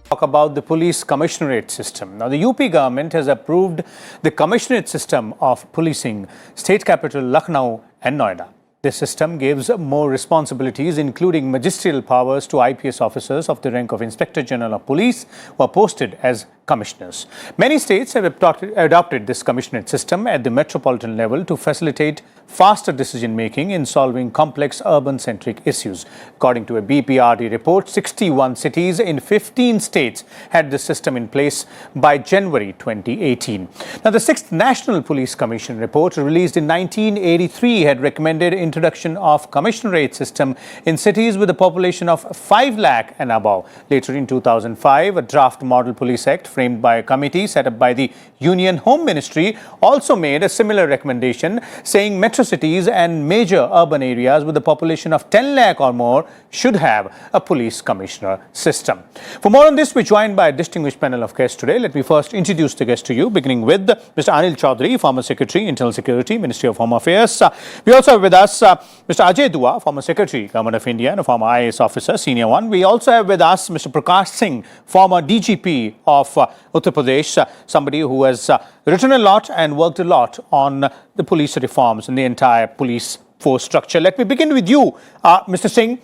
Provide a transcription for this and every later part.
Talk about the police commissionerate system. Now, the UP government has approved the commissionerate system of policing state capital Lucknow and Noida. This system gives more responsibilities, including magisterial powers, to IPS officers of the rank of Inspector General of Police who are posted as commissioners. Many states have adopted this commissionerate system at the metropolitan level to facilitate faster decision-making in solving complex urban-centric issues. According to a BPRD report, 61 cities in 15 states had this system in place by January 2018. Now, the 6th National Police Commission report, released in 1983, had recommended introduction of commissionerate system in cities with a population of 5 lakh and above. Later in 2005, a draft Model Police Act framed by a committee set up by the Union Home Ministry also made a similar recommendation, saying metro cities and major urban areas with a population of 10 lakh or more should have a police commissioner system. For more on this, we're joined by a distinguished panel of guests today. Let me first introduce the guests to you, beginning with Mr. Anil Chaudhary, former Secretary, Internal Security, Ministry of Home Affairs. We also have with us Mr. Ajay Dua, former Secretary, Government of India, and a former IAS officer, senior one. We also have with us Mr. Prakash Singh, former DGP of Uttar Pradesh, somebody who has written a lot and worked a lot on the police reforms and the entire police force structure. Let me begin with you, Mr. Singh,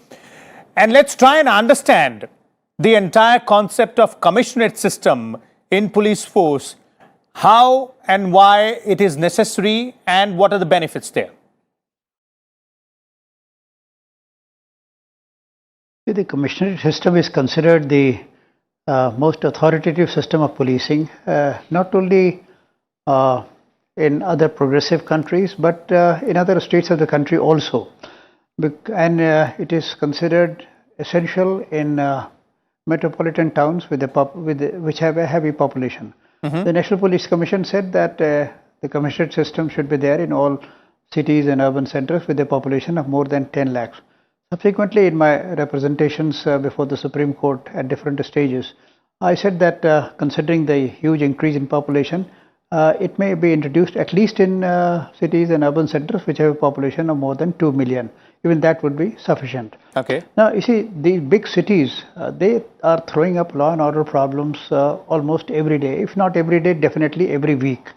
and let's try and understand the entire concept of commissionerate system in police force, how and why it is necessary and what are the benefits there. The commissionerate system is considered the most authoritative system of policing, not only in other progressive countries, but in other states of the country also. And it is considered essential in metropolitan towns which have a heavy population. The National Police Commission said that the commissionerate system should be there in all cities and urban centers with a population of more than 10 lakhs. Subsequently, in my representations before the Supreme Court at different stages, I said that considering the huge increase in population, it may be introduced at least in cities and urban centers which have a population of more than 2 million. Even that would be sufficient. Okay. Now, you see, these big cities, they are throwing up law and order problems almost every day. If not every day, definitely every week.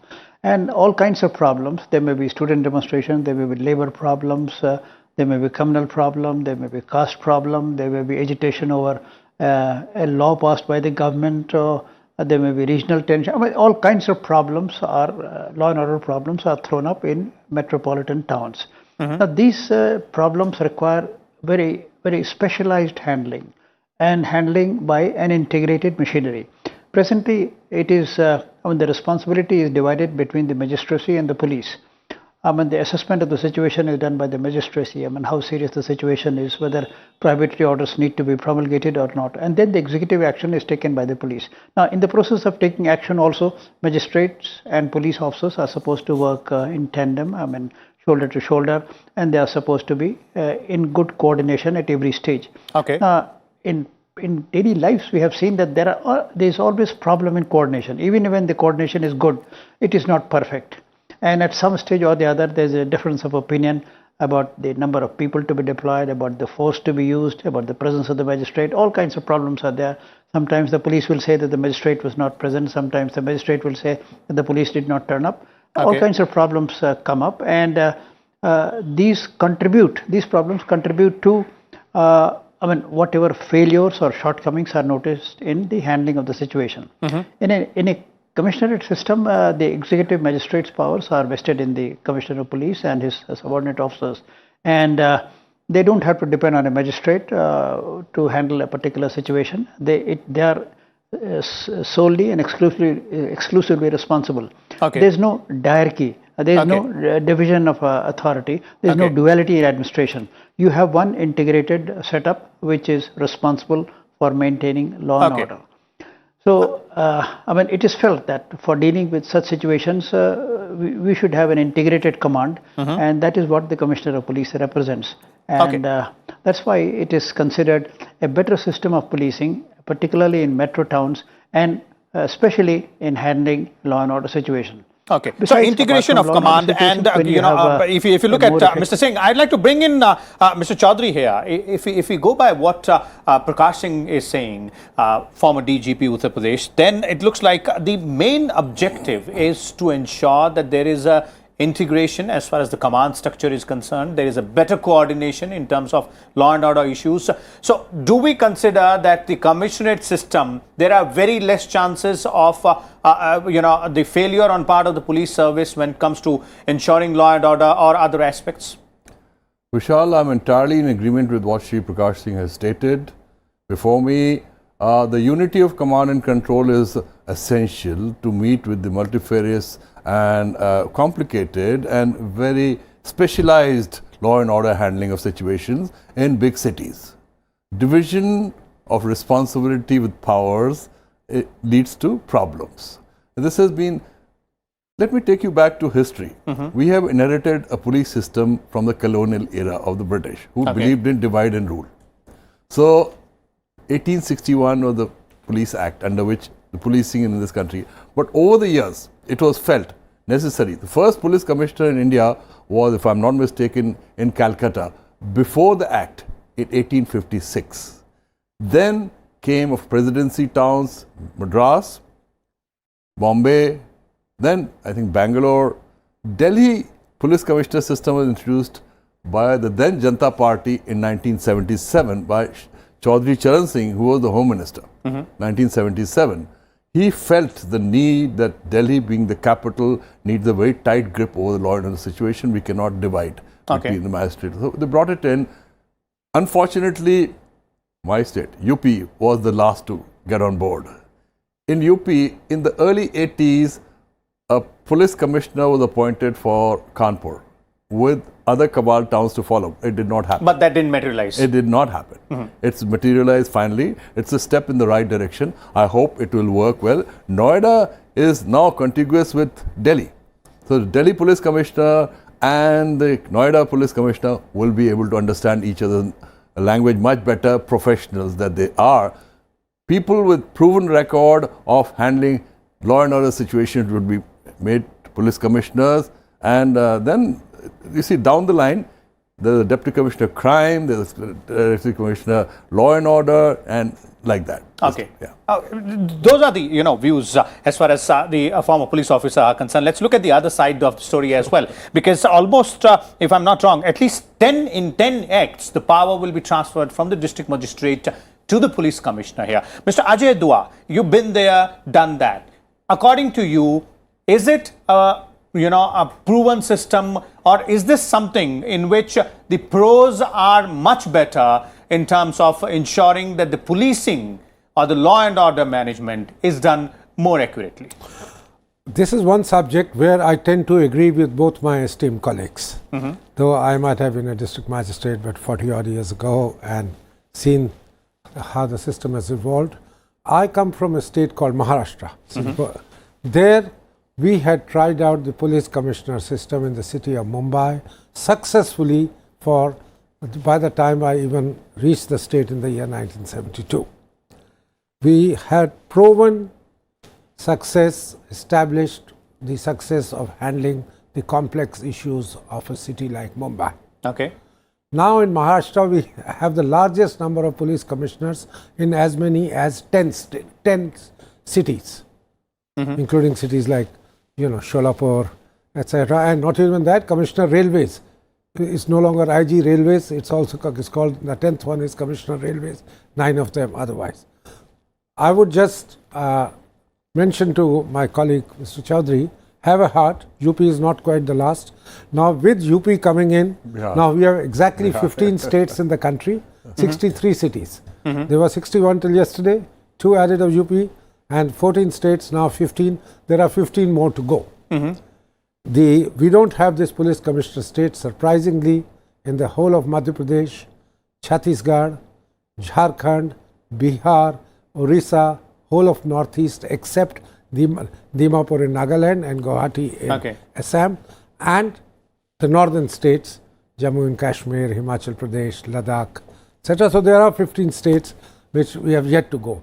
And all kinds of problems. There may be student demonstrations, there may be labor problems, there may be communal problem, there may be caste problem, there may be agitation over a law passed by the government, or there may be regional tension. I mean, all kinds of problems are, law and order problems are thrown up in metropolitan towns. Now, these problems require very, very specialized handling and handling by an integrated machinery. Presently, it is, the responsibility is divided between the magistracy and the police. The assessment of the situation is done by the magistracy. How serious the situation is, whether prohibitory orders need to be promulgated or not. And then the executive action is taken by the police. Now, in the process of taking action also, magistrates and police officers are supposed to work in tandem, shoulder to shoulder, and they are supposed to be in good coordination at every stage. Okay. In daily lives, we have seen that there is always problem in coordination. Even when the coordination is good, it is not perfect. And at some stage or the other, there is a difference of opinion about the number of people to be deployed, about the force to be used, about the presence of the magistrate. All kinds of problems are there. Sometimes the police will say that the magistrate was not present. Sometimes the magistrate will say that the police did not turn up. Okay. All kinds of problems come up, and these problems contribute to whatever failures or shortcomings are noticed in the handling of the situation. In a commissionerate system, the executive magistrate's powers are vested in the commissioner of police and his subordinate officers, and they don't have to depend on a magistrate to handle a particular situation. They are solely and exclusively responsible. Okay. There's no hierarchy. There's no division of authority. There's no duality in administration. You have one integrated setup which is responsible for maintaining law and order. So, it is felt that for dealing with such situations, we should have an integrated command, and that is what the Commissioner of Police represents. And that's why it is considered a better system of policing, particularly in metro towns and especially in handling law and order situation. Okay. So Besides, integration of apart from law command notifications, and when you have if you look a at more Mr. Singh, I'd like to bring in Mr. Chaudhary here. If we go by what Prakash Singh is saying, former DGP Uttar Pradesh, then it looks like the main objective is to ensure that there is a integration as far as the command structure is concerned. There is a better coordination in terms of law and order issues. So do we consider that the commissionerate system, there are very less chances of the failure on part of the police service when it comes to ensuring law and order or other aspects? Vishal, I'm entirely in agreement with what Shri Prakash Singh has stated before me. The unity of command and control is essential to meet with the multifarious and complicated and very specialized law and order handling of situations in big cities. Division of responsibility with powers, it leads to problems. This has been, let me take you back to history. We have inherited a police system from the colonial era of the British, who believed in divide and rule. So 1861 was the Police Act under which the policing in this country. But over the years, it was felt necessary. The first police commissioner in India was, if I'm not mistaken, in Calcutta before the Act in 1856. Then came of presidency towns, Madras, Bombay, then I think Bangalore. Delhi police commissioner system was introduced by the then Janata Party in 1977 by Chaudhry Charan Singh, who was the Home Minister, 1977. He felt the need that Delhi, being the capital, needs a very tight grip over the law and order situation. We cannot divide between the magistrates. So they brought it in. Unfortunately, my state, UP, was the last to get on board. In UP, in the early 80s, a police commissioner was appointed for Kanpur with other cabal towns to follow. It did not happen. But that didn't materialize. It did not happen. It's materialized finally. It's a step in the right direction. I hope it will work well. Noida is now contiguous with Delhi. So the Delhi Police Commissioner and the Noida Police Commissioner will be able to understand each other's language much better, professionals that they are. People with proven record of handling law and order situations would be made police commissioners, and then you see down the line, there's a deputy commissioner of crime, there's a deputy commissioner law and order, and like that. Okay. Yeah. Those are the views as far as the former police officer are concerned. Let's look at the other side of the story as well, because almost, if I'm not wrong, at least 10 in 10 acts, the power will be transferred from the district magistrate to the police commissioner here. Mr. Ajay Dua, you've been there, done that. According to you, is it a proven system, or is this something in which the pros are much better in terms of ensuring that the policing or the law and order management is done more accurately? This is one subject where I tend to agree with both my esteemed colleagues. Though I might have been a district magistrate but 40 odd years ago and seen how the system has evolved. I come from a state called Maharashtra. There we had tried out the police commissioner system in the city of Mumbai successfully by the time I even reached the state in the year 1972. We had proven success, established the success of handling the complex issues of a city like Mumbai. Okay. Now in Maharashtra, we have the largest number of police commissioners in as many as 10 cities, including cities like, Sholapur, etc. And not even that, Commissioner Railways. It's no longer IG Railways, it's called, the 10th one is Commissioner Railways, 9 of them otherwise. I would just mention to my colleague, Mr. Chaudhary, have a heart. UP is not quite the last. Now with UP coming in, now we have exactly 15 states in the country, 63 cities. There were 61 till yesterday, 2 added of UP, and 14 states, now 15. There are 15 more to go. We don't have this police commissioner state, surprisingly, in the whole of Madhya Pradesh, Chhattisgarh, Jharkhand, Bihar, Orissa, whole of Northeast, except Dimapur in Nagaland and Guwahati in Assam, and the northern states, Jammu and Kashmir, Himachal Pradesh, Ladakh, etc. So there are 15 states which we have yet to go.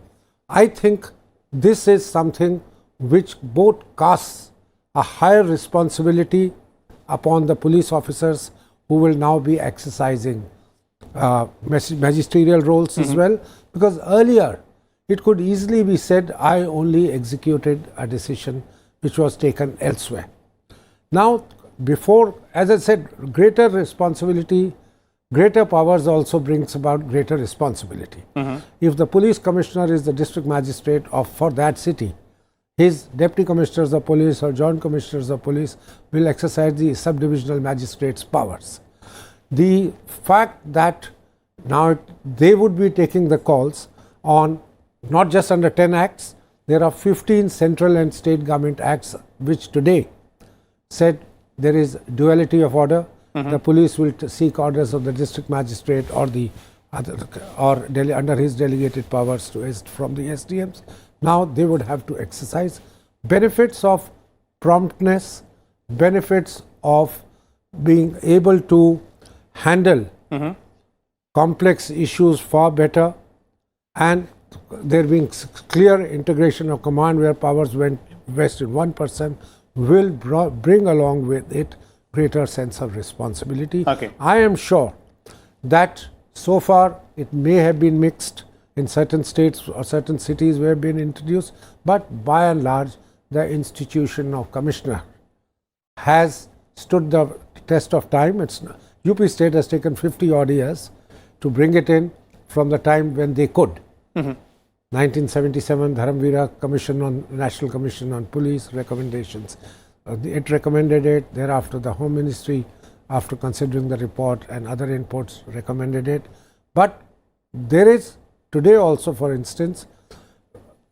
I think this is something which both casts a higher responsibility upon the police officers who will now be exercising magisterial roles as well, because earlier it could easily be said, I only executed a decision which was taken elsewhere. Now, before, as I said, greater responsibility, greater powers also brings about greater responsibility. If the police commissioner is the district magistrate for that city, his deputy commissioners of police or joint commissioners of police will exercise the subdivisional magistrate's powers. The fact that now they would be taking the calls on not just under 10 acts, there are 15 central and state government acts which today said there is duality of order. The police will seek orders of the district magistrate or the other, or under his delegated powers from the SDMs. Now they would have to exercise benefits of promptness, benefits of being able to handle complex issues far better, and there being clear integration of command where powers went vest in one person will bring along with it greater sense of responsibility. I am sure that so far it may have been mixed in certain states or certain cities where been introduced, but by and large the institution of commissioner has stood the test of time. UP state has taken 50 odd years to bring it in from the time when they could. 1977 Dharamvira Commission on National Commission on Police recommendations. It recommended it. Thereafter, the Home Ministry, after considering the report and other inputs, recommended it. But there is today also, for instance,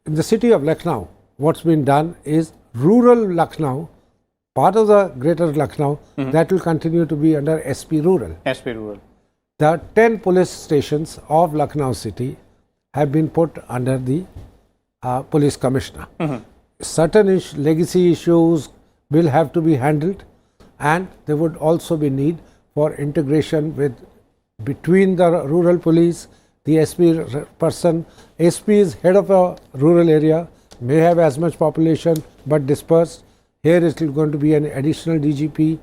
in the city of Lucknow, what's been done is rural Lucknow, part of the greater Lucknow, that will continue to be under SP Rural. SP Rural. The 10 police stations of Lucknow city have been put under the police commissioner. Certain legacy issues will have to be handled, and there would also be need for integration between the rural police, the SP person. SP is head of a rural area, may have as much population but dispersed. Here it is going to be an additional DGP,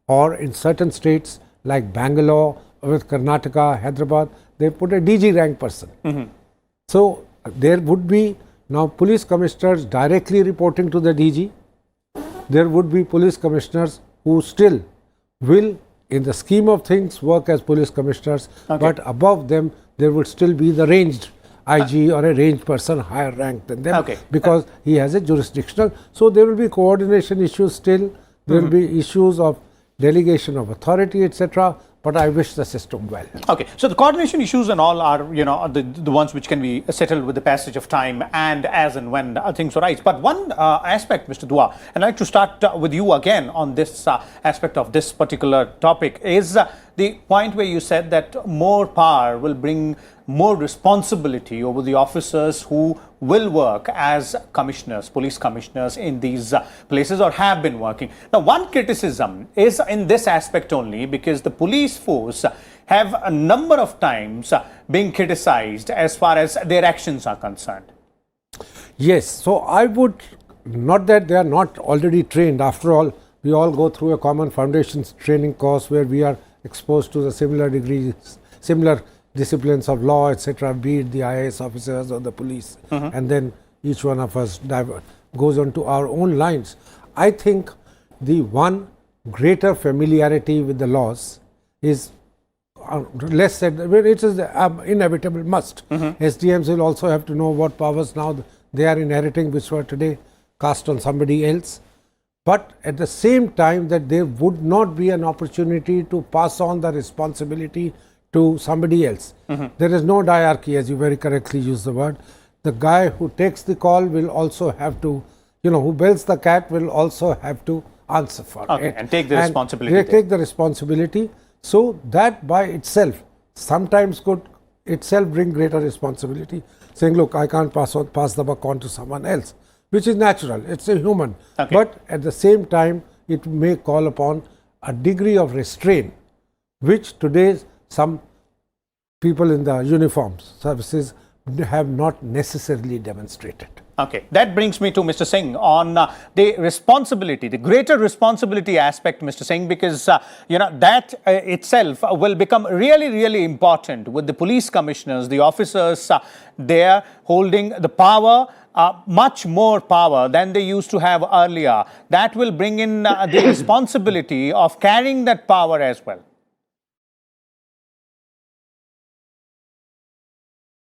or in certain states like Bangalore, with Karnataka, Hyderabad, they put a DG rank person. So there would be now police commissioners directly reporting to the DG. There would be police commissioners who still will, in the scheme of things, work as police commissioners, but above them there would still be the ranged IG or a ranged person higher ranked than them, because he has a jurisdictional. So there will be coordination issues still, there will be issues of delegation of authority, etc. But I wish the system well. So the coordination issues and all are, the ones which can be settled with the passage of time and as and when things arise. But one aspect, Mr. Dua, and I'd like to start with you again on this aspect of this particular topic, is the point where you said that more power will bring more responsibility over the officers who will work as commissioners, police commissioners in these places, or have been working. Now, one criticism is in this aspect only, because the police force have a number of times been criticized as far as their actions are concerned. Yes, so I would, not that they are not already trained. After all, we all go through a common foundations training course where we are exposed to the similar degrees, similar disciplines of law, etc., be it the IAS officers or the police, and then each one of us goes on to our own lines. I think the one greater familiarity with the laws is less said. It is the inevitable must. SDMs will also have to know what powers now they are inheriting, which were today cast on somebody else. But at the same time, that there would not be an opportunity to pass on the responsibility to somebody else. There is no diarchy, as you very correctly use the word. The guy who takes the call will also have to, who bells the cat will also have to answer for it. And take the responsibility. Take the responsibility. So that by itself sometimes could itself bring greater responsibility. Saying, look, I can't pass the buck on to someone else, which is natural. It's a human. But at the same time, it may call upon a degree of restraint, which today some people in the uniform services have not necessarily demonstrated. Okay, that brings me to Mr. Singh on the responsibility, the greater responsibility aspect, Mr. Singh, because that itself will become really, really important with the police commissioners, the officers there holding the power, much more power than they used to have earlier. That will bring in the responsibility of carrying that power as well.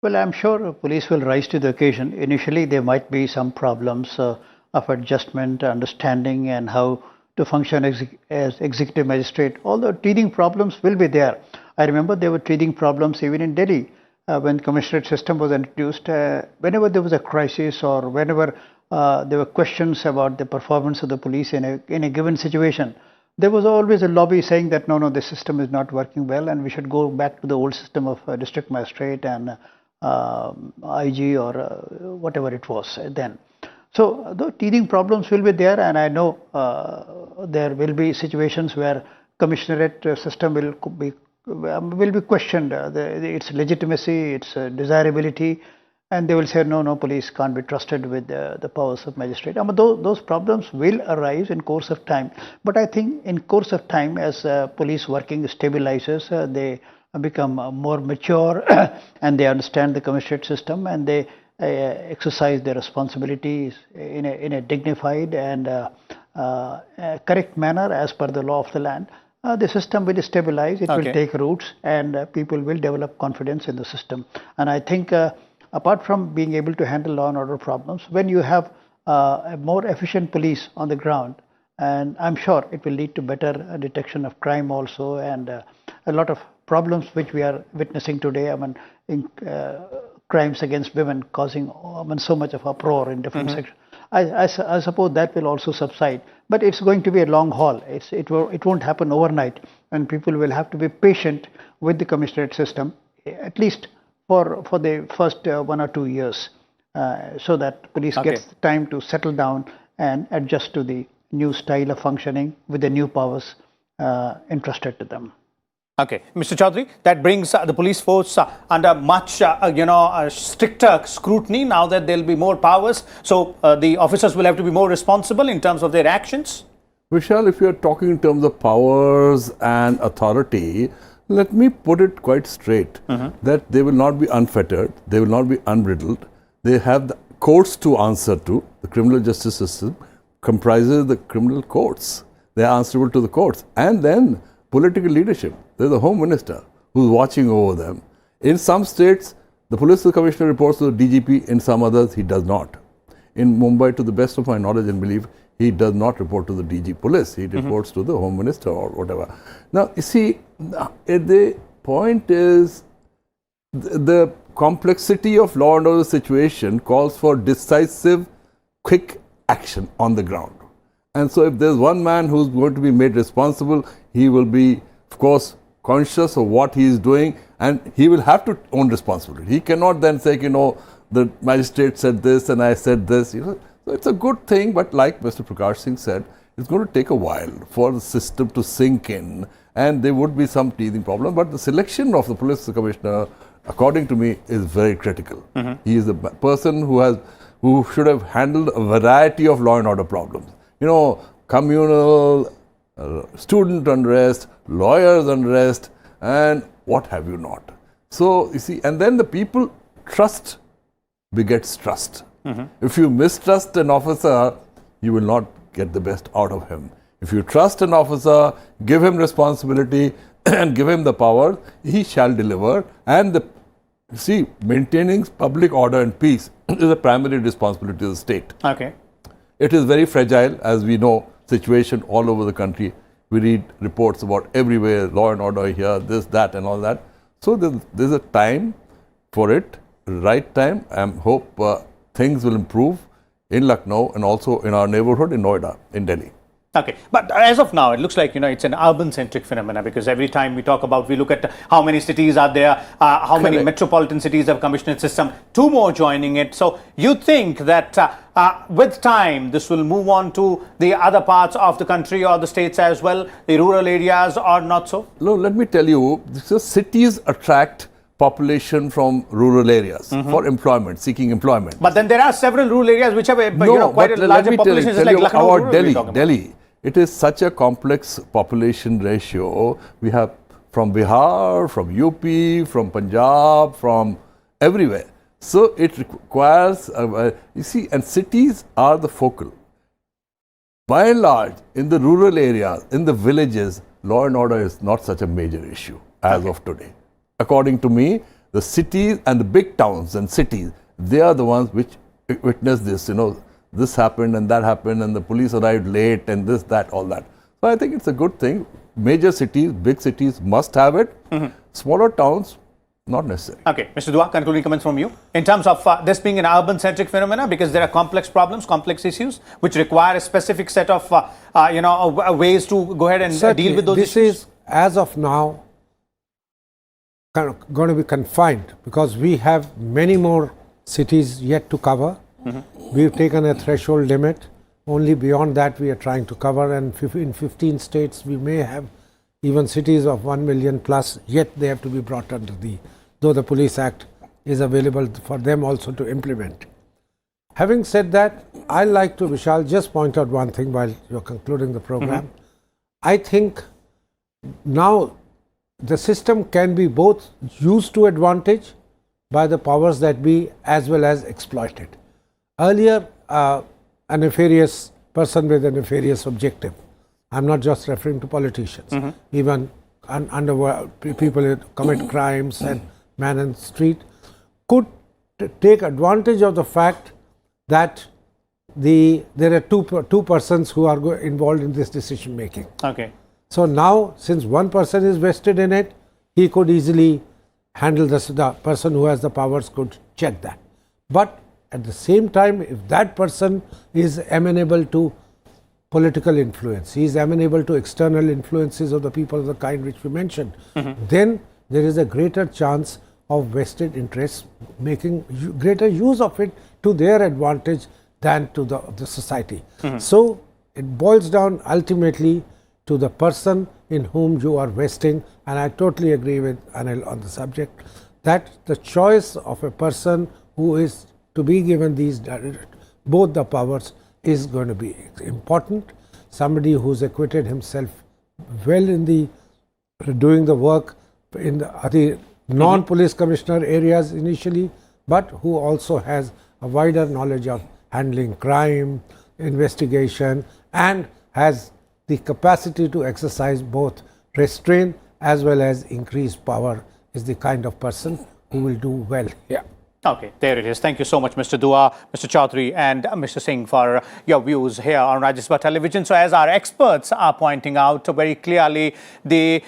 Well, I'm sure police will rise to the occasion. Initially, there might be some problems of adjustment, understanding, and how to function as executive magistrate. Although teething problems will be there. I remember there were teething problems even in Delhi when commissionerate system was introduced. Whenever there was a crisis or whenever there were questions about the performance of the police in a given situation, there was always a lobby saying that no, the system is not working well, and we should go back to the old system of district magistrate and IG or whatever it was then. So the teething problems will be there, and I know there will be situations where commissionerate system will be questioned, its legitimacy, its desirability, and they will say no, police can't be trusted with the powers of magistrate. I mean, those problems will arise in course of time, but I think in course of time, as police working stabilizes, they become more mature and they understand the commissionerate system, and they exercise their responsibilities in a dignified and correct manner as per the law of the land. The system will stabilize, it will take roots, and people will develop confidence in the system. And I think apart from being able to handle law and order problems, when you have a more efficient police on the ground, and I'm sure it will lead to better detection of crime also, and a lot of problems which we are witnessing today, I mean, crimes against women causing so much of uproar in different sections. I suppose that will also subside, but it's going to be a long haul. It won't happen overnight, and people will have to be patient with the commissionerate system, at least for the first 1 or 2 years, so that police gets time to settle down and adjust to the new style of functioning with the new powers entrusted to them. Okay, Mr. Chaudhary, that brings the police force under much, stricter scrutiny now that there will be more powers. So the officers will have to be more responsible in terms of their actions. Vishal, if you are talking in terms of powers and authority, let me put it quite straight that they will not be unfettered, they will not be unbridled. They have the courts to answer to. The criminal justice system comprises the criminal courts. They are answerable to the courts. And then political leadership. There's the Home Minister who's watching over them. In some states, the police commissioner reports to the DGP. In some others, he does not. In Mumbai, to the best of my knowledge and belief, he does not report to the DG police. He reports to the Home Minister or whatever. Now, you see, the point is the complexity of law and order situation calls for decisive, quick action on the ground. And so if there's one man who's going to be made responsible, he will be, of course, conscious of what he is doing, and he will have to own responsibility. He cannot then say, the magistrate said this and I said this. So it's a good thing, but like Mr. Prakash Singh said, it's going to take a while for the system to sink in, and there would be some teething problem. But the selection of the police commissioner, according to me, is very critical. He is the person who should have handled a variety of law and order problems. Communal, student unrest, lawyers unrest, and what have you not. So, you see, and then the people, trust begets trust. If you mistrust an officer, you will not get the best out of him. If you trust an officer, give him responsibility and give him the power, he shall deliver. And maintaining public order and peace is a primary responsibility of the state. Okay. It is very fragile, as we know, situation all over the country. We read reports about everywhere, law and order here, this, that, and all that. So there's a time for it, right time. I hope things will improve in Lucknow and also in our neighborhood in Noida, in Delhi. Okay, but as of now, it looks like, it's an urban-centric phenomena, because every time we look at how many cities are there, how many metropolitan cities have commissionerate system, 2 more joining it. So you think that with time, this will move on to the other parts of the country or the states as well, the rural areas, or not so? No, let me tell you, cities attract population from rural areas for employment, seeking employment. But then there are several rural areas which have quite a let larger me population. tell Like you Lucknow about rural we're talking about. Delhi. It is such a complex population ratio. We have from Bihar, from UP, from Punjab, from everywhere. So it requires, you see, and cities are the focal. By and large, in the rural areas, in the villages, law and order is not such a major issue as of today. According to me, the cities and the big towns and cities, they are the ones which witness this, this happened and that happened and the police arrived late and this, that, all that. So I think it's a good thing. Major cities, big cities must have it. Smaller towns, not necessary. Okay, Mr. Dua, concluding comments from you. In terms of this being an urban-centric phenomena, because there are complex problems, complex issues, which require a specific set of, ways to go ahead and deal with those issues. This is, as of now, going to be confined because we have many more cities yet to cover. We've taken a threshold limit. Only beyond that we are trying to cover, and in 15 states we may have even cities of 1 million plus, yet they have to be brought under though the Police Act is available for them also to implement. Having said that, I like to, Vishal, just point out one thing while you're concluding the program. I think now the system can be both used to advantage by the powers that be as well as exploited. Earlier, a nefarious person with a nefarious objective, I'm not just referring to politicians, even underworld people who commit crimes and man in the street, could take advantage of the fact that there are two persons who are involved in this decision making. Okay. So now, since one person is vested in it, he could easily handle this. The person who has the powers could check that. But at the same time, if that person is amenable to political influence, he is amenable to external influences of the people of the kind which we mentioned, then there is a greater chance of vested interests making greater use of it to their advantage than to the society. So it boils down ultimately to the person in whom you are vesting, and I totally agree with Anil on the subject, that the choice of a person who is to be given both the powers is going to be important. Somebody who's acquitted himself well in doing the work in the non-police commissioner areas initially, but who also has a wider knowledge of handling crime, investigation, and has the capacity to exercise both restraint as well as increased power, is the kind of person who will do well here. Okay, there it is. Thank you so much, Mr. Dua, Mr. Chaudhary, and Mr. Singh for your views here on Rajya Sabha Television. So as our experts are pointing out very clearly, the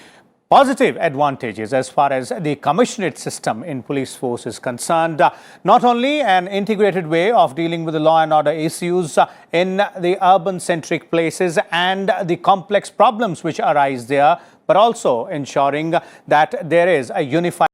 positive advantages as far as the commissionerate system in police force is concerned. Not only an integrated way of dealing with the law and order issues in the urban-centric places and the complex problems which arise there, but also ensuring that there is a unified